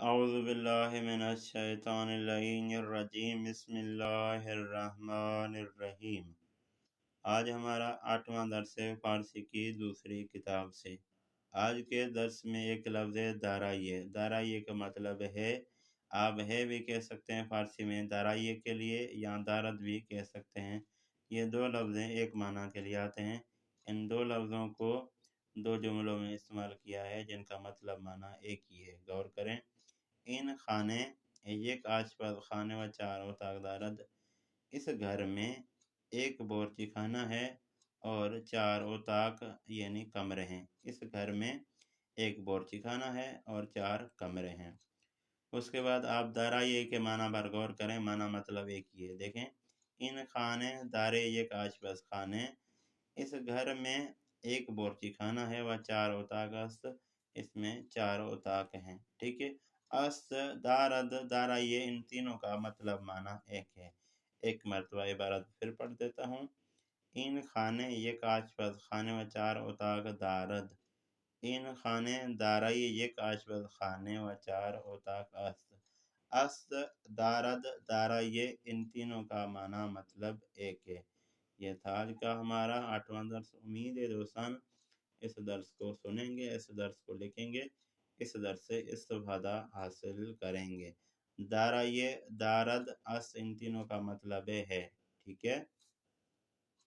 اعوذ باللہ من الشیطان اللعین الرجیم بسم اللہ الرحمن الرحیم۔ آج ہمارا 8واں درس ہے فارسی کی دوسری کتاب سے۔ آج کے درس میں ایک لفظ ہے دارائیے۔ دارائیے کا مطلب ہے، آپ ہے بھی کہہ سکتے ہیں فارسی میں دارائیے کے لیے، یا دارد بھی کہہ سکتے ہیں۔ یہ دو لفظ ایک معنی کے لیے آتے ہیں۔ ان دو لفظوں کو دو جملوں میں استعمال کیا ہے جن کا مطلب معنی ایک ہی ہے، غور کریں۔ ان خانے یک آشپز خانے و چار اتاق دارد۔ اس گھر میں ایک بورچی خانہ ہے اور چار اتاق یعنی کمرے ہیں۔ اس گھر میں ایک بورچی خانہ ہے اور چار کمرے ہیں۔ اس کے بعد آپ دارائیے کے معنی پر غور کریں، معنی مطلب ایک ہی ہے۔ دیکھیں، ان خانے دارے یک آشپز خانے، اس گھر میں ایک بورچی خانہ ہے و چار اتاق است، اس میں چار اتاق ہیں۔ ٹھیک ہے، است دارد دارائیے، ان تینوں کا مطلب معنی ایک ہے۔ ایک مرتبہ عبارت پھر پڑھ دیتا ہوں۔ ان خانے یک آشپز خانے و چار اتاق دارد۔ ان خانے دارائیے یک آشپز خانے و چار اتاق است۔ است دارد دارائیے، ان تینوں کا معنی مطلب ایک ہے۔ یہ تھا آج کا ہمارا 8واں درس۔ امید ہے دوستان اس درس کو سنیں گے، اس درس کو لکھیں گے، اس درس سے استفادہ حاصل کریں گے۔ دارائیے، دارد، اس، ان تینوں کا مطلب ہے۔ ٹھیک ہے۔